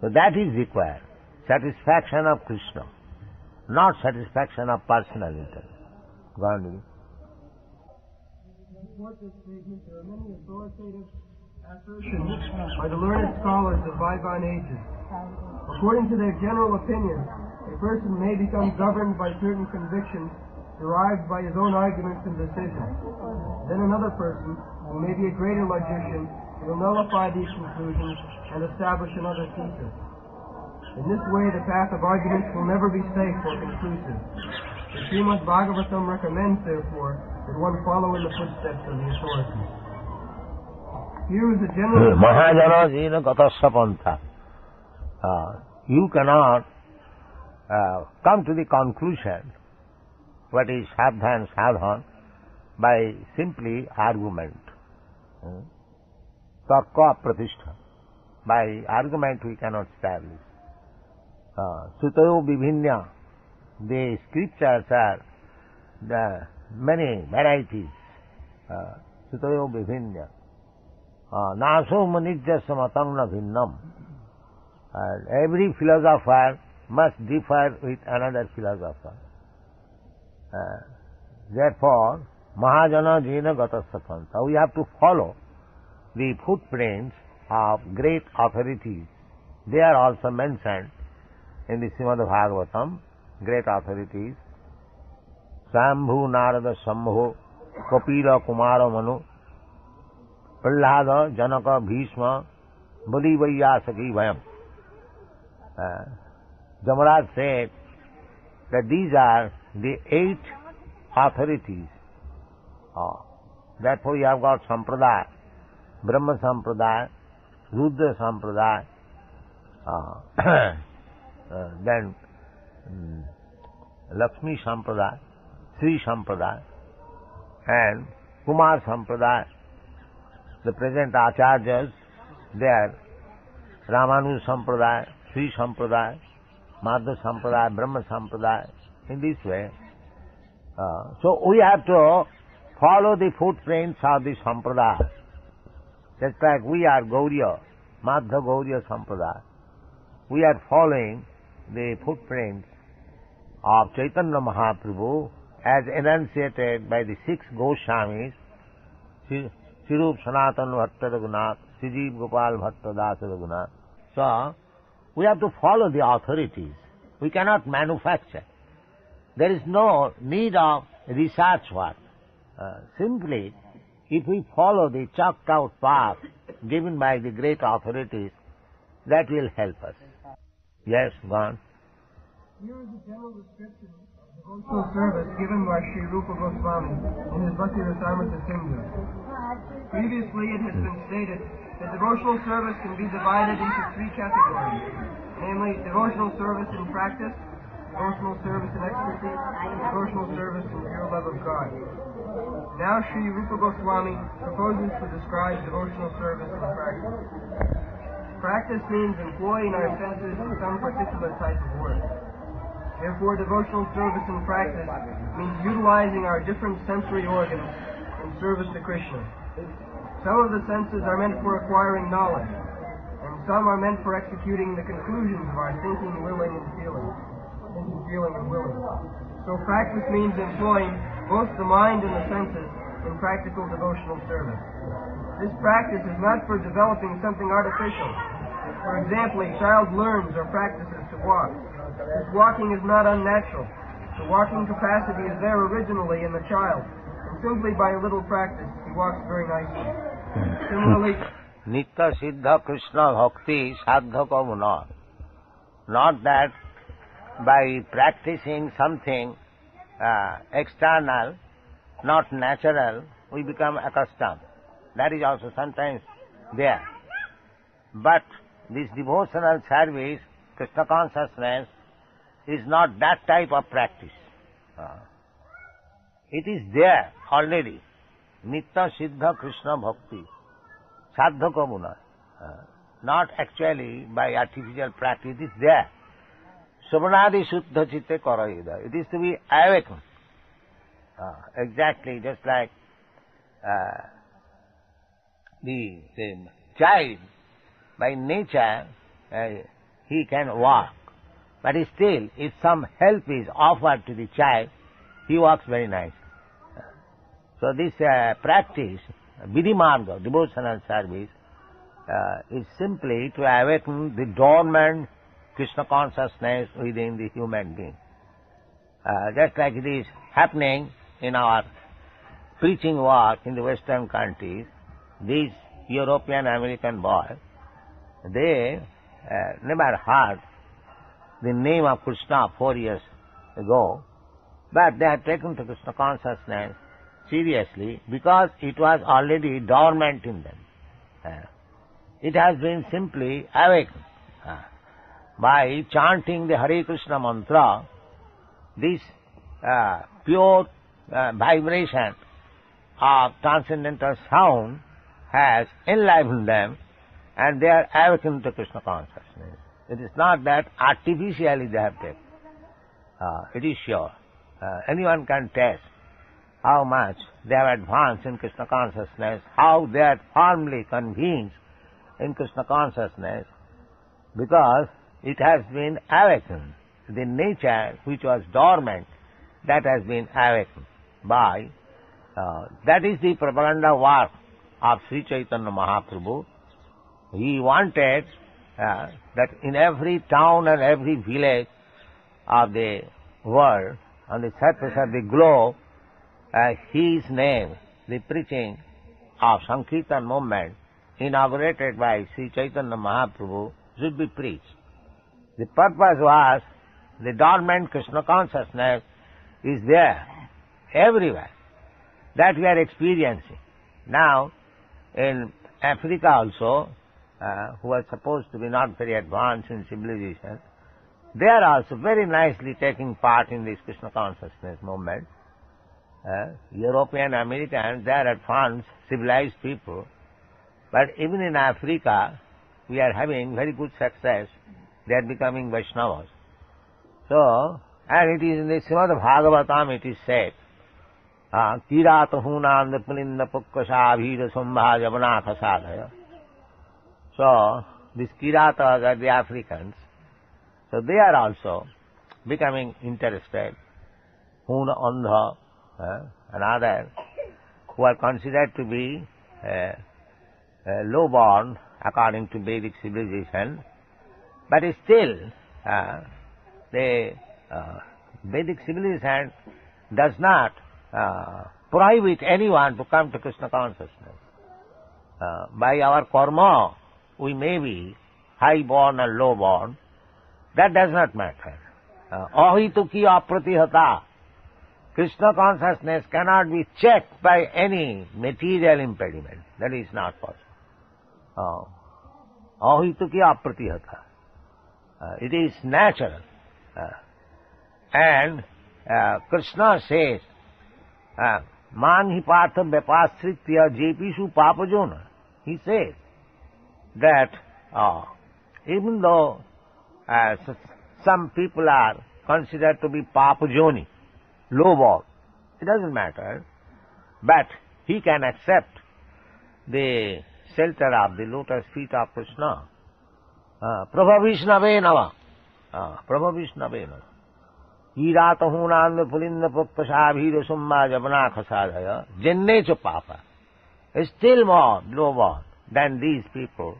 So that is required. Satisfaction of Krishna, not satisfaction of personal interest. Go on. Support this statement, there are many authoritative assertions by the learned scholars of bygone ages. According to their general opinion, a person may become governed by certain convictions derived by his own arguments and decisions. Then another person, who may be a greater logician, will nullify these conclusions and establish another thesis. In this way, the path of arguments will never be safe or conclusive. The Srimad Bhagavatam recommends, therefore, that one follow in the footsteps of the authorities. Here is a general... Mahajana jina gatasya pantha. You cannot come to the conclusion what is sadha and sadhan by simply argument. Tarka pratishtha. By argument we cannot establish. Sutayo viभिन्या. The scriptures are the many varieties. Sutayo viभिन्या. Naso manijya samatang na bhinnam. Every philosopher must differ with another philosopher. Therefore, Mahajana Jena Gatasya Pantha. We have to follow the footprints of great authorities. They are also mentioned in the Srimad Bhagavatam, great authorities. Shambhu Narada Shambhu Kapila Kumara Manu Prahlada Janaka Bhishma Bali Vaiyasaki Vayam. Jamaraj said that these are the 8 authorities. Therefore you have got Sampradaya, Brahma Sampradaya, Rudra Sampradaya, then Lakshmi Sampradaya, Sri Sampradaya, and Kumar Sampradaya. The present Acharyas, they are Ramanuja Sampradaya, Sri Sampradaya, Madhva Sampradaya, Brahma Sampradaya, in this way. So we have to follow the footprints of the Sampradaya. Just like we are Gauriya, Madhva Gauriya Sampradaya. We are following the footprints of Chaitanya Mahaprabhu as enunciated by the 6 Goswamis, Sirup Sanatana Bhatta Raghunath, Sijiv Gopal Bhatta Dasa Raghunath. So, we have to follow the authorities. We cannot manufacture. There is no need of research work. Simply, if we follow the chalked out path given by the great authorities, that will help us. Yes, go on. Here is a general description of devotional service given by Sri Rupa Goswami in his Bhakti Rasamrita Sindhu. Previously it has been stated that devotional service can be divided into 3 categories, namely devotional service in practice, devotional service in ecstasy, and devotional service in pure love of God. Now Sri Rupa Goswami proposes to describe devotional service in practice. Practice means employing our senses in some particular type of work. Therefore, devotional service in practice means utilizing our different sensory organs in service to Krishna. Some of the senses are meant for acquiring knowledge, and some are meant for executing the conclusions of our thinking, willing, and feeling. Thinking, feeling, and willing. So practice means employing both the mind and the senses in practical devotional service. This practice is not for developing something artificial. For example, a child learns or practices to walk. This walking is not unnatural. The walking capacity is there originally in the child, and simply by a little practice, he walks very nicely. Similarly, Nitya Siddha Krishna Bhakti Sadha Kamuna. Not that by practicing something external, not natural, we become accustomed. That is also sometimes there. But this devotional service, Krishna consciousness, is not that type of practice. It is there already. Nitya Siddha Krishna Bhakti Sadhaka Muna. Not actually by artificial practice, it is there. Savanadi Shuddha Chitte Karayuda. It is to be awakened. Exactly, just like the child, by nature, he can walk. But still, if some help is offered to the child, he walks very nice. So this practice, Vidhimarga, devotional service, is simply to awaken the dormant Krishna consciousness within the human being. Just like it is happening in our preaching work in the Western countries, these European American boys, they never heard the name of Krishna 4 years ago, but they have taken to Krishna consciousness seriously because it was already dormant in them. It has been simply awakened. By chanting the Hare Krishna mantra, this pure vibration of transcendental sound has enlivened them, and they are awakened to Krishna consciousness. It is not that artificially they have taken. It is sure. Anyone can test how much they have advanced in Krishna consciousness, how they are firmly convinced in Krishna consciousness, because it has been awakened. The nature which was dormant, that has been awakened by That is the propaganda work of Sri Chaitanya Mahaprabhu. He wanted that in every town and every village of the world, on the surface of the globe, his name, the preaching of Sankirtan movement, inaugurated by Sri Chaitanya Mahaprabhu, should be preached. The purpose was the dormant Krishna consciousness is there everywhere, that we are experiencing. Now, in Africa also, who are supposed to be not very advanced in civilization, they are also very nicely taking part in this Krishna consciousness movement. European, Americans, they are advanced, civilized people. But even in Africa, we are having very good success. They are becoming Vaishnavas. So, and it is in the Srimad Bhagavatam it is said, Kiratahunam Nipulinda Pukkasha Abhira Sumbha Javanatha Sadhaya. So, these Kiratas are the Africans. So they are also becoming interested. Huna Andha and others who are considered to be low-born according to Vedic civilization, but still the Vedic civilization does not prohibit anyone to come to Krishna consciousness. By our karma, we may be high-born or low-born. That does not matter. Ahituki apratihata. Krishna consciousness cannot be checked by any material impediment. That is not possible. Ahituki apratihata. It is natural. And Krishna says, Man hi partha vyapasritya jepishu papajona. He says that even though some people are considered to be papajoni, low-born, it doesn't matter, but he can accept the shelter of the lotus feet of Krishna. Prabhavishnave nama. Prabhavishnave nama. Iratahunam pulinda pukkasabhira summa javanatha sadhaya jenne cha papa. Still more low-born than these people.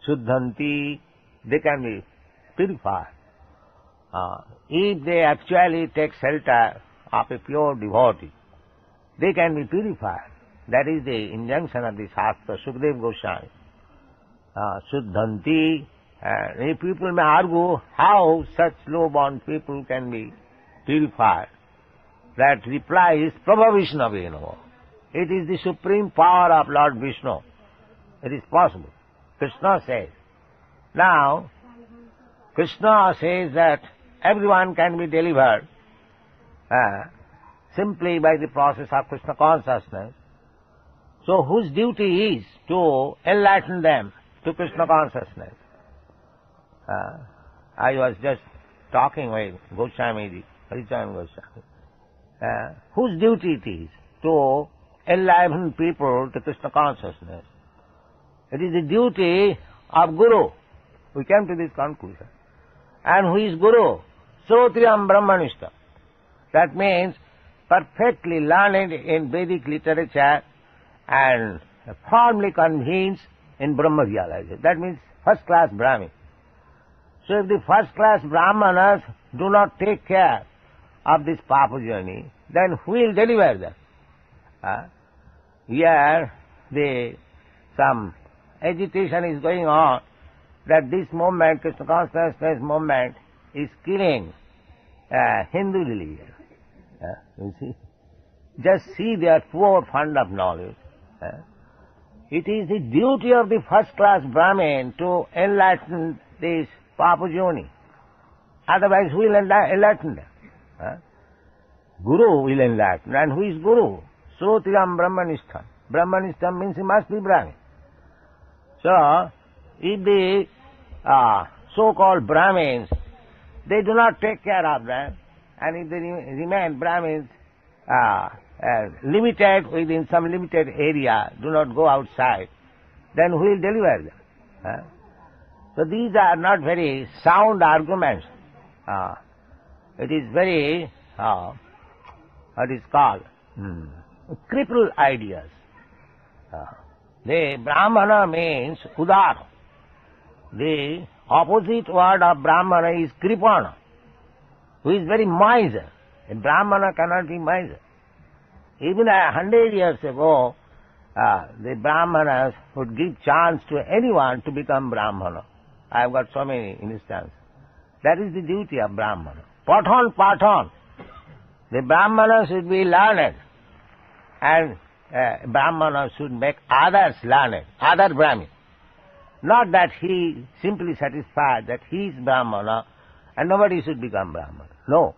Suddhanti, they can be purified. If they actually take shelter of a pure devotee, they can be purified. That is the injunction of the Shastra, Sukadeva Goswami. Suddhanti, and people may argue how such low-born people can be purified. That reply is Prabhavishnaveno. It is the supreme power of Lord Vishnu. It is possible. Krishna says. Now, Krishna says that everyone can be delivered simply by the process of Krishna consciousness. So whose duty is to enlighten them to Krishna consciousness? I was just talking with Goswami, Harishan Goswami. Whose duty it is to enlighten people to Krishna consciousness? It is the duty of Guru. We came to this conclusion. And who is Guru? Srotriyam Brahmanishta. That means perfectly learned in Vedic literature and firmly convinced in Brahma realization. That means first-class Brahmin. So if the first-class Brahmanas do not take care of this Papa journey, then who will deliver them? Here, some agitation is going on that this movement, Krishna consciousness movement, is killing Hindu religion. You see? Just see their poor fund of knowledge. It is the duty of the first-class Brahmin to enlighten this Papajoni. Otherwise, who will enlighten them? Guru will enlighten. And who is Guru? Srotriyam Brahmanishtam. Brahmanishtam means he must be Brahmin. So, if the so-called Brahmins, they do not take care of them, and if they remain Brahmins limited within some limited area, do not go outside, then who will deliver them? So these are not very sound arguments. It is very, what is called, crippled ideas. The Brahmana means udar. The opposite word of Brahmana is kripana, who is very miser. A Brahmana cannot be miser. Even 100 years ago, the Brahmanas would give chance to anyone to become Brahmana. I have got so many instances. That is the duty of Brahmana. Pathan. The Brahmana should be learned, and Brahmana should make others learned, other Brahmin. Not that he simply satisfied that he is Brahmana and nobody should become Brahmana. No.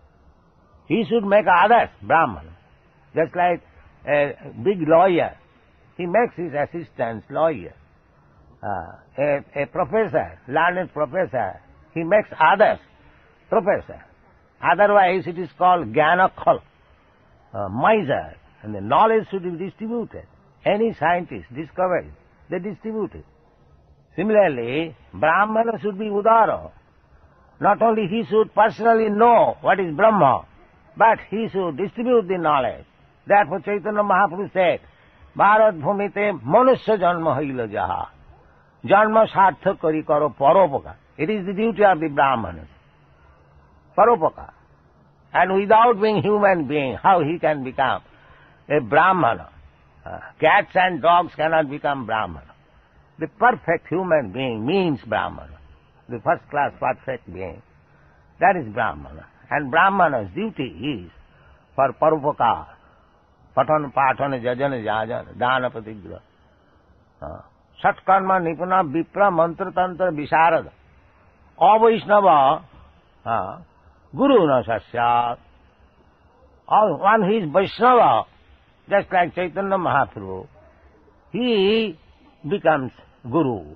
He should make others Brahmana. Just like a big lawyer, he makes his assistants lawyer. A professor, learned professor, he makes others professor. Otherwise it is called Jnana-khal, miser, and the knowledge should be distributed. Any scientist discovers, they distribute it. Similarly, Brahmana should be udara. Not only he should personally know what is Brahma, but he should distribute the knowledge. Therefore Chaitanya Mahaprabhu said, Bharat bhumite manusya janma haila jaha. Janma sarthak kari karo paropaka. It is the duty of the Brahmanas. Paropaka. And without being human being, how he can become a Brahmana? Cats and dogs cannot become Brahmana. The perfect human being means Brahmana. The first class perfect being. That is Brahmana. And Brahmana's duty is for paropaka. Patan, patana, jajana, jajana, dana, patigra. Satkarma, nipuna, vipra, mantra, tantra, visarada. Avaishnava, guru na sasyat. One who is Vaishnava, just like Chaitanya Mahaprabhu, he becomes guru.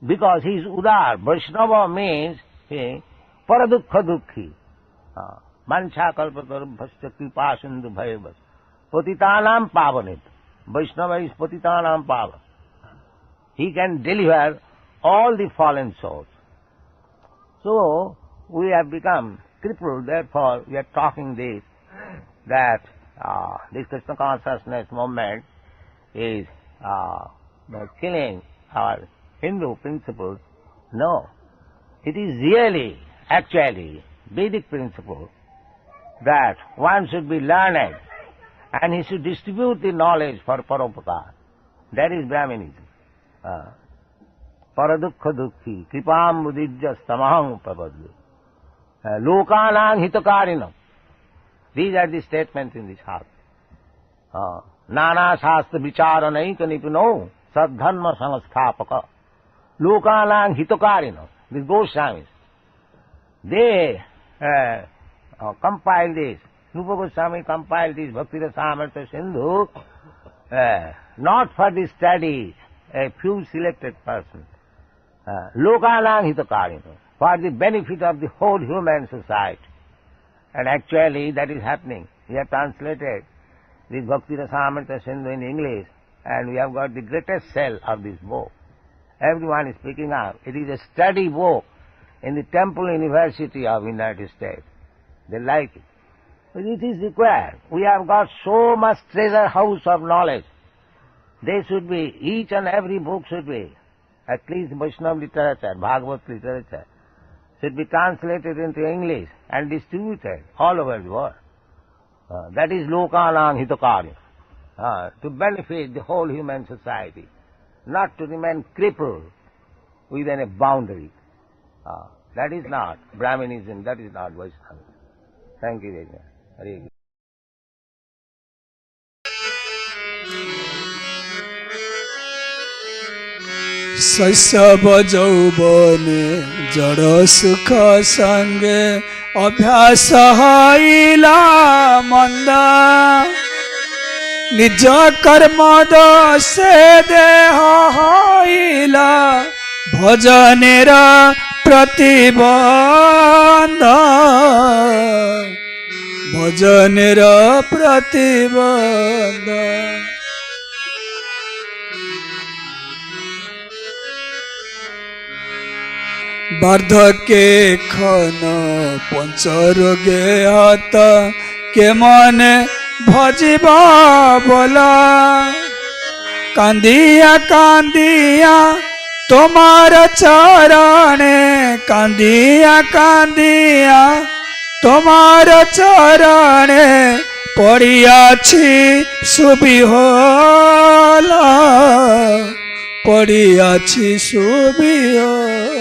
Because he is udar. Vaishnava means paradukha dukhi. Mancha kalpatar bhasya kripa sindhu bhayavas. Patitanam pavanit. Vaishnava is patitanam pavan. He can deliver all the fallen souls. So, we have become crippled, therefore we are talking this, that this Krishna consciousness movement is killing our Hindu principles. No. It is really, actually, Vedic principle that one should be learned and he should distribute the knowledge for paropakar. That is Brahmanism. Paradukha dukhi, kripam mudijya samaham papadlu. Lokanang hitakarinam. These are the statements in this house. Nana shastra vicharanai kanipino sadharma samastapaka. Lokanang hitakarinam. These Goswamis. They compiled this. Rupa Goswami compiled this Bhaktivedanta Sindhu not for the study, a few selected persons. Lokanang hitakarinam. For the benefit of the whole human society. And actually that is happening. We have translated this Bhakti Rasamrita Sindhu in English, and we have got the greatest sale of this book. Everyone is picking up. It is a study book in the Temple University of United States. They like it. But it is required. We have got so much treasure house of knowledge. They should be, each and every book should be, at least Vaishnava literature, Bhagavad literature, should be translated into English and distributed all over the world. That is Lokanang Hitakarya, to benefit the whole human society, not to remain crippled within a boundary. That is not Brahmanism, that is not Vaishnavism. Thank you very much. Hare Krishna. शैशव जौवने जड़ सुख संगे अभ्यास हईला मंदा निज कर्म से देह हईला भजनेर प्रतिबंध भजनेर प्रतिबंध बार्धक्य खन पंचरोगे हत के मन भजिबा बोला कांदिया कांदिया तोमार चरणे कांदिया कांदिया तोमार चरणे पड़ियाछि सुबिहोला पड़ियाछि सुबिहोला।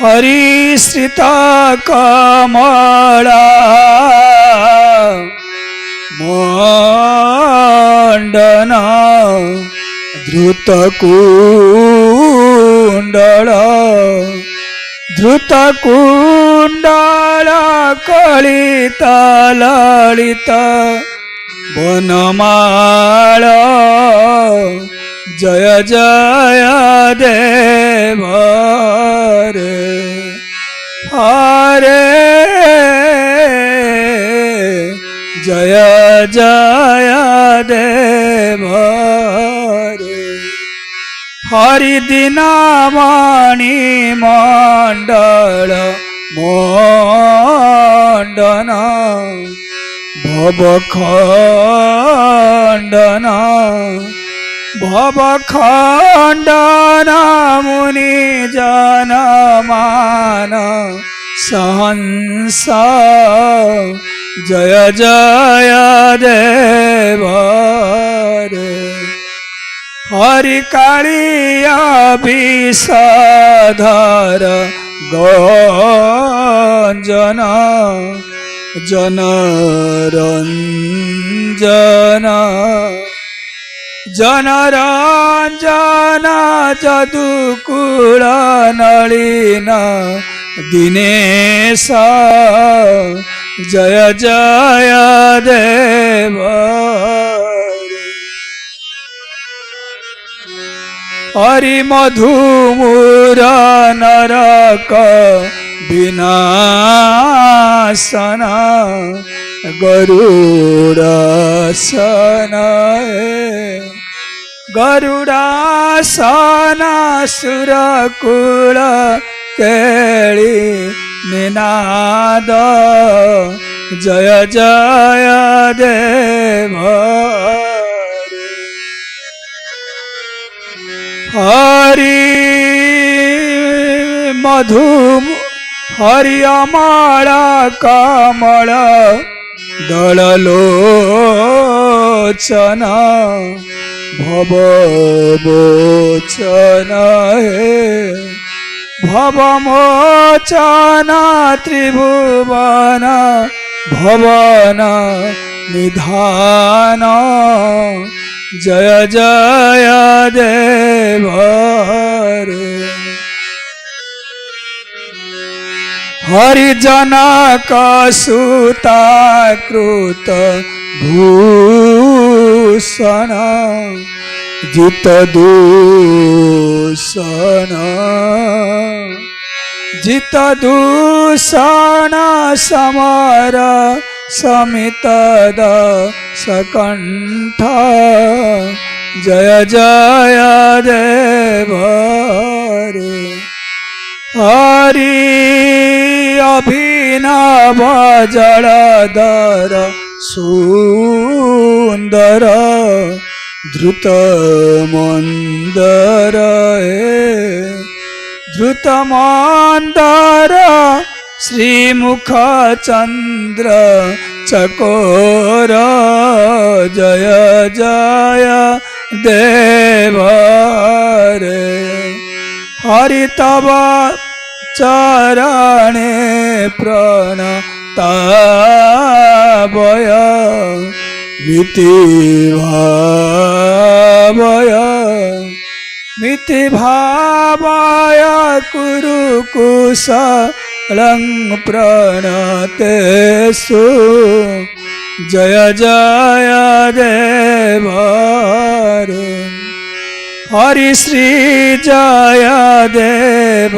हरिश्रित कमला मंडन धृतकुंडल धृतकुंडल कलित ललित वनमाल जय जय देव रे हरे जय जय देव रे हरि दीनमणि मंडल मंडन भवखंडन भवखंडन मुनि जनमान सहंस जय जय देव रे हरि कालिया विषधर गंजन जनरंजन जनरंजन जदुकुल नलिन दिनेश जय जय देव हरि मधुमूर नरक विनाशन गरुड़ासन गरुड़ासन सुरकुल केली निनाद जय जय देव हरि मधु हरि अमल कमल दललोचन भवमोचन हे भवमोचन त्रिभुवन भवन निधान जय जय देव रे हरिजनक सुता कृत भूषण जित दूषण जित दूषण समर समित सकंठ जय जय देव रे हरि अभिनव जलधर सुंदर धृत मंदर धृत मंदर श्रीमुख चंद्र चकोर जय जय देव रे हरि तव चरणे प्रणतावय मिति भावय कुरुकुशलं प्रणतेषु जय जय देव रे हरि श्री जय देव।